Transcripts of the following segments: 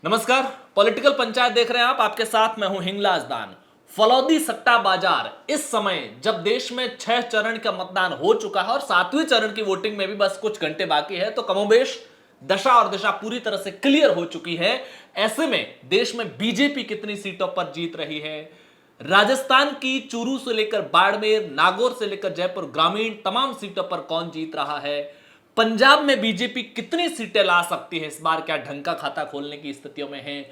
नमस्कार। पॉलिटिकल पंचायत देख रहे हैं आप। आपके साथ मैं हूं हिंगलाज दान। फलौदी सट्टा बाजार इस समय जब देश में 6 चरण का मतदान हो चुका है और 7वें चरण की वोटिंग में भी बस कुछ घंटे बाकी है, तो कमोबेश दशा और दिशा पूरी तरह से क्लियर हो चुकी है। ऐसे में देश में बीजेपी कितनी सीटों पर जीत रही है, राजस्थान की चूरू से लेकर बाड़मेर, नागौर से लेकर जयपुर ग्रामीण तमाम सीटों पर कौन जीत रहा है, पंजाब में बीजेपी कितनी सीटें ला सकती है इस बार, क्या ढंग का खाता खोलने की स्थितियों में है,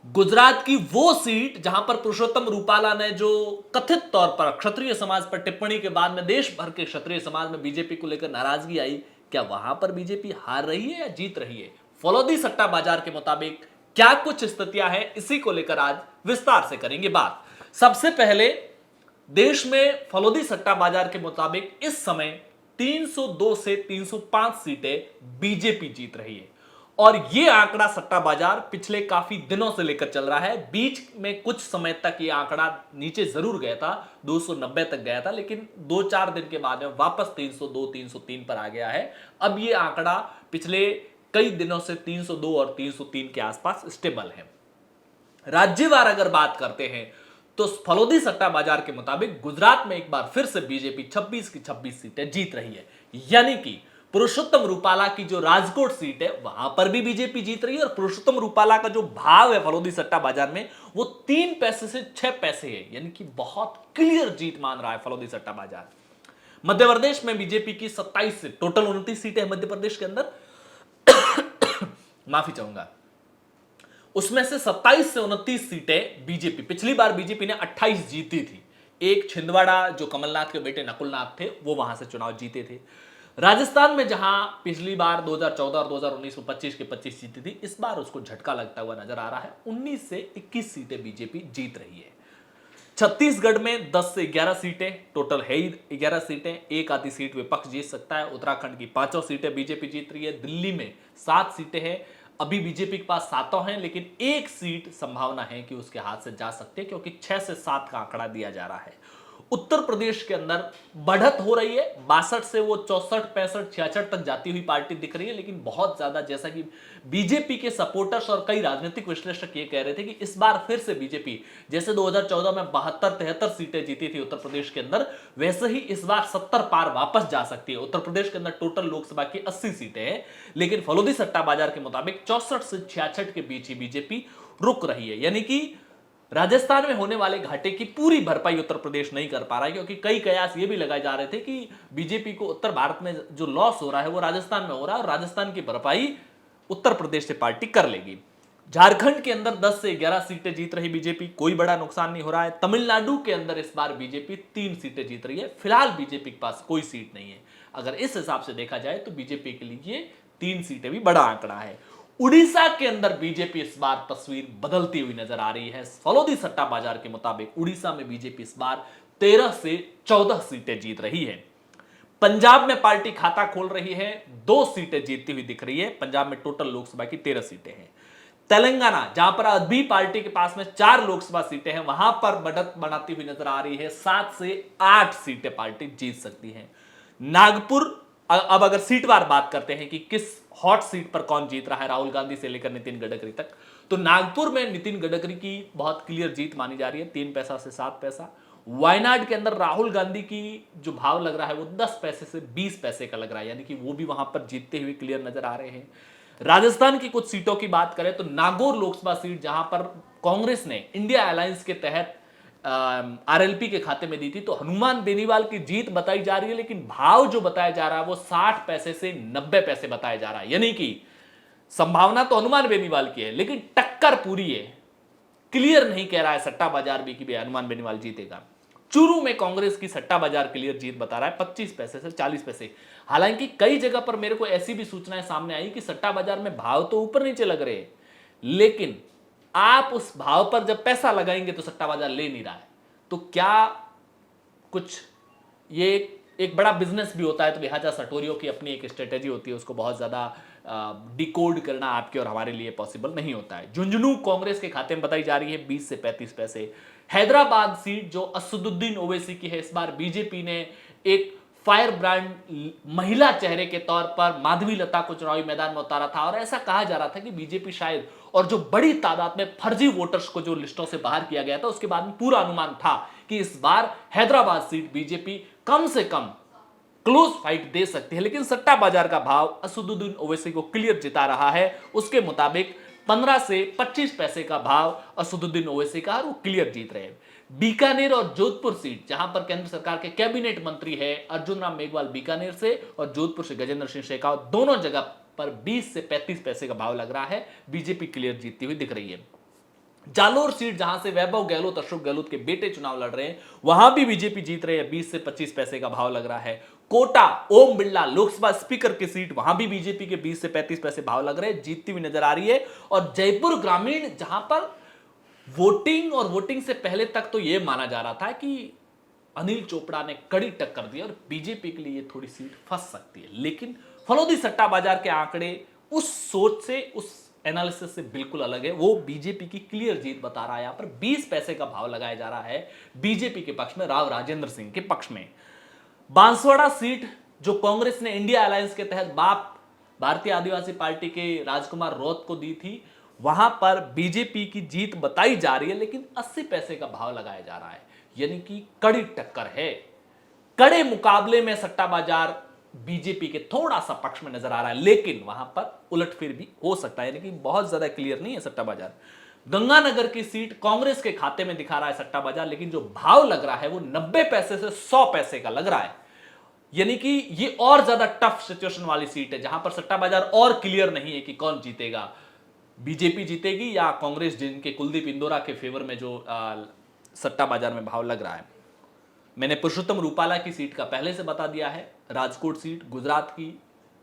गुजरात की वो सीट जहां पर पुरुषोत्तम रूपाला ने जो कथित तौर पर क्षत्रिय समाज पर टिप्पणी के बाद में देश भर के क्षत्रिय समाज में बीजेपी को लेकर नाराजगी आई, क्या वहां पर बीजेपी हार रही है या जीत रही है? फलौदी सट्टा बाजार के मुताबिक क्या कुछ स्थितियां हैं, इसी को लेकर आज विस्तार से करेंगे बात। सबसे पहले देश में फलौदी सट्टा बाजार के मुताबिक इस समय 302 से 305 सीटें बीजेपी जीत रही है और यह आंकड़ा सट्टा बाजार पिछले काफी दिनों से लेकर चल रहा है। बीच में कुछ समय तक यह आंकड़ा नीचे जरूर गया था, 290 तक गया था, लेकिन 2-4 दिन के बाद में वापस 302 303 पर आ गया है। अब यह आंकड़ा पिछले कई दिनों से 302 और 303 के आसपास स्टेबल है। राज्यवार अगर बात करते हैं तो फलौदी सट्टा बाजार के मुताबिक गुजरात में एक बार फिर से बीजेपी 26 की 26 सीटें जीत रही है, यानी कि पुरुषोत्तम रूपाला की जो राजकोट सीट है वहां पर भी बीजेपी जीत रही है। और पुरुषोत्तम रूपाला का जो भाव है फलौदी सट्टा बाजार में वो 3 पैसे से 6 पैसे है, यानी कि बहुत क्लियर जीत मान रहा है फलौदी सट्टा बाजार। मध्य प्रदेश में बीजेपी की 27 से टोटल 29 सीटें हैं मध्य प्रदेश के अंदर माफी चाहूंगा, उसमें से 27 से 29 सीटें बीजेपी। पिछली बार बीजेपी ने 28 जीती थी। एक छिंदवाड़ा जो कमलनाथ के बेटे नकुलनाथ थे वो वहां से चुनाव जीते थे। राजस्थान में जहां पिछली बार 2014 और 2019 में 25 के 25 जीती थी, इस बार उसको झटका लगता हुआ नजर आ रहा है। 19 से 21 सीटें बीजेपी जीत रही है। छत्तीसगढ़ में 10 से 11 सीटें, टोटल है ही 11 सीटें, एक आधी सीट विपक्ष जीत सकता है। उत्तराखंड की 5 सीटें बीजेपी जीत रही है। दिल्ली में 7 सीटें हैं, अभी बीजेपी के पास 7 हैं, लेकिन एक सीट संभावना है कि उसके हाथ से जा सकते हैं क्योंकि 6 से 7 का आंकड़ा दिया जा रहा है। उत्तर प्रदेश के अंदर बढ़त हो रही है, 62 से वो 64 65 66 तक जाती हुई पार्टी दिख रही है, लेकिन बहुत ज्यादा जैसा कि बीजेपी के सपोर्टर्स और कई राजनीतिक विश्लेषक ये कह रहे थे कि इस बार फिर से बीजेपी जैसे 2014 में 72-73 सीटें जीती थी उत्तर प्रदेश के अंदर, वैसे ही इस बार 70 पार वापस जा सकती है। उत्तर प्रदेश के अंदर टोटल लोकसभा की 80 सीटें हैं, लेकिन फलौदी सट्टा बाजार के मुताबिक 64 से 66 के बीच ही बीजेपी रुक रही है, यानी कि राजस्थान में होने वाले घाटे की पूरी भरपाई उत्तर प्रदेश नहीं कर पा रहा है, क्योंकि कई कयास ये भी लगाए जा रहे थे कि बीजेपी को उत्तर भारत में जो लॉस हो रहा है वो राजस्थान में हो रहा है और राजस्थान की भरपाई उत्तर प्रदेश से पार्टी कर लेगी। झारखंड के अंदर 10 से 11 सीटें जीत रही बीजेपी, कोई बड़ा नुकसान नहीं हो रहा है। तमिलनाडु के अंदर इस बार बीजेपी 3 सीटें जीत रही है। फिलहाल बीजेपी के पास कोई सीट नहीं है। अगर इस हिसाब से देखा जाए तो बीजेपी के लिए 3 सीटें भी बड़ा आंकड़ा है। उड़ीसा के अंदर बीजेपी इस बार तस्वीर बदलती हुई नजर आ रही है। फलौदी सट्टा बाजार के मुताबिक उड़ीसा में बीजेपी इस बार 13 से 14 सीटें जीत रही है। पंजाब में पार्टी खाता खोल रही है, 2 सीटें जीतती हुई दिख रही है। पंजाब में टोटल लोकसभा की 13 सीटें हैं। तेलंगाना जहां पर अभी पार्टी के पास में 4 लोकसभा सीटें हैं, वहां पर बढ़त बनाती हुई नजर आ रही है। 7 से 8 सीटें पार्टी जीत सकती है। नागपुर, अब अगर सीटवार बात करते हैं कि किस हॉट सीट पर कौन जीत रहा है, राहुल गांधी से लेकर नितिन गडकरी तक, तो नागपुर में नितिन गडकरी की बहुत क्लियर जीत मानी जा रही है, 3 पैसा से 7 पैसा। वायनाड के अंदर राहुल गांधी की जो भाव लग रहा है वो 10 पैसे से 20 पैसे का लग रहा है, यानी कि वो भी वहां पर जीतते हुए क्लियर नजर आ रहे हैं। राजस्थान की कुछ सीटों की बात करें तो नागौर लोकसभा सीट जहां पर कांग्रेस ने इंडिया अलायंस के तहत आरएलपी के खाते में दी थी, तो हनुमान बेनीवाल की जीत बताई जा रही है, लेकिन भाव जो बताया जा रहा है वो 60 पैसे से 90 पैसे बताया जा रहा है, यानी कि संभावना तो हनुमान बेनीवाल की है लेकिन टक्कर पूरी है। क्लियर नहीं कह रहा है सट्टा बाजार भी कि हनुमान बेनीवाल जीतेगा। चूरू में कांग्रेस की सट्टा बाजार क्लियर जीत बता रहा है 25 पैसे से 40 पैसे। हालांकि कई जगह पर मेरे को ऐसी भी सूचनाएं सामने आई कि सट्टा बाजार में भाव तो ऊपर नीचे लग रहे हैं, लेकिन आप उस भाव पर जब पैसा लगाएंगे तो सट्टा बाजार ले नहीं रहा है। तो क्या कुछ ये एक बड़ा बिजनेस भी होता है, तो लिहाजा सटोरियों की अपनी एक स्ट्रेटेजी होती है, उसको बहुत ज्यादा डिकोड करना आपके और हमारे लिए पॉसिबल नहीं होता है। झुंझुनू कांग्रेस के खाते में बताई जा रही है 20 से 35 पैसे। हैदराबाद सीट जो असदुद्दीन ओवैसी की है, इस बार बीजेपी ने एक फायर ब्रांड महिला चेहरे के तौर पर माधवी लता को चुनावी मैदान में उतारा था और ऐसा कहा जा रहा था कि बीजेपी शायद, और जो बड़ी तादाद में फर्जी वोटर्स को जो लिस्टों से बाहर किया गया था उसके बाद में पूरा अनुमान था कि इस बार हैदराबाद सीट बीजेपी कम से कम क्लोज फाइट दे सकती है। लेकिन सट्टा बाजार का भाव असदुद्दीन ओवैसी को क्लियर जिता रहा है। उसके मुताबिक 15 से 25 पैसे का भाव असदुद्दीन ओवैसी का, और वो क्लियर जीत रहे हैं। बीकानेर और जोधपुर सीट, जहां पर केंद्र सरकार के कैबिनेट मंत्री है अर्जुन राम मेघवाल बीकानेर से और जोधपुर से गजेंद्र सिंह शेखावत, दोनों जगह पर 20 से 35 पैसे का भाव लग रहा है। बीजेपी क्लियर जीतती हुई दिख रही है। जालोर सीट, जहां से वैभव गहलोत, अशोक गहलोत के बेटे चुनाव लड़ रहे हैं, वहां भी बीजेपी जीत रही है। 20 से 25 पैसे का भाव लग रहा है। कोटा ओम बिरला लोकसभा स्पीकर की सीट, वहां भी बीजेपी के 20 से 35 पैसे भाव लग रहे हैं, जीतती हुई नजर आ रही है। और जयपुर ग्रामीण, जहां पर वोटिंग और वोटिंग से पहले तक तो यह माना जा रहा था कि अनिल चोपड़ा ने कड़ी टक्कर दी और बीजेपी के लिए ये थोड़ी सीट फंस सकती है, लेकिन फलोदी सट्टा बाजार के आंकड़े उस सोच से, उस एनालिसिस से बिल्कुल अलग है। वो बीजेपी की क्लियर जीत बता रहा है। यहां पर 20 पैसे का भाव लगाया जा रहा है बीजेपी के पक्ष में, राव राजेंद्र सिंह के पक्ष में। बांसवाड़ा सीट, जो कांग्रेस ने इंडिया अलायंस के तहत बाप भारतीय आदिवासी पार्टी के राजकुमार रौत को दी थी, वहां पर बीजेपी की जीत बताई जा रही है, लेकिन 80 पैसे का भाव लगाया जा रहा है, यानी कि कड़ी टक्कर है। कड़े मुकाबले में सट्टा बाजार बीजेपी के थोड़ा सा पक्ष में नजर आ रहा है, लेकिन वहां पर उलटफेर भी हो सकता है, यानी कि बहुत ज्यादा क्लियर नहीं है सट्टा बाजार। गंगानगर की सीट कांग्रेस के खाते में दिखा रहा है सट्टा बाजार, लेकिन जो भाव लग रहा है वो 90 पैसे से 100 पैसे का लग रहा है, यानी कि ये और ज्यादा टफ सिचुएशन वाली सीट है, जहां पर सट्टा बाजार और क्लियर नहीं है कि कौन जीतेगा, बीजेपी जीतेगी या कांग्रेस, जिनके कुलदीप इंदौरा के फेवर में जो सट्टा बाजार में भाव लग रहा है। मैंने पुरुषोत्तम रूपाला की सीट का पहले से बता दिया है। राजकोट सीट गुजरात की,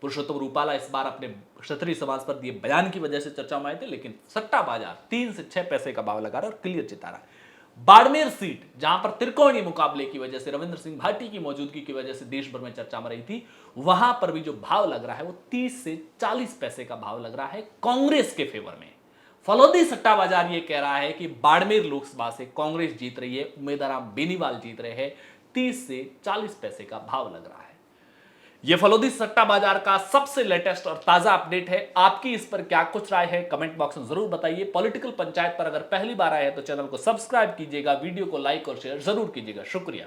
पुरुषोत्तम रूपाला इस बार अपने क्षत्रिय समाज पर दिए बयान की वजह से चर्चा में आए थे, लेकिन सट्टा बाजार 3 से 6 पैसे का भाव लगा रहा है और क्लियर जिता रहा है। बाड़मेर सीट, जहां पर त्रिकोणीय मुकाबले की वजह से, रविंद्र सिंह भाटी की मौजूदगी की वजह से देश भर में चर्चा में रही थी, वहां पर भी जो भाव लग रहा है वो 30 से 40 पैसे का भाव लग रहा है कांग्रेस के फेवर में। फलोदी सट्टा बाजार ये कह रहा है कि बाड़मेर लोकसभा से कांग्रेस जीत रही है, उम्मीदवार बेनीवाल जीत रहे हैं, 30 से 40 पैसे का भाव लग रहा है। यह फलोदी सट्टा बाजार का सबसे लेटेस्ट और ताजा अपडेट है। आपकी इस पर क्या कुछ राय है कमेंट बॉक्स में जरूर बताइए। पॉलिटिकल पंचायत पर अगर पहली बार आए हैं तो चैनल को सब्सक्राइब कीजिएगा, वीडियो को लाइक और शेयर जरूर कीजिएगा। शुक्रिया।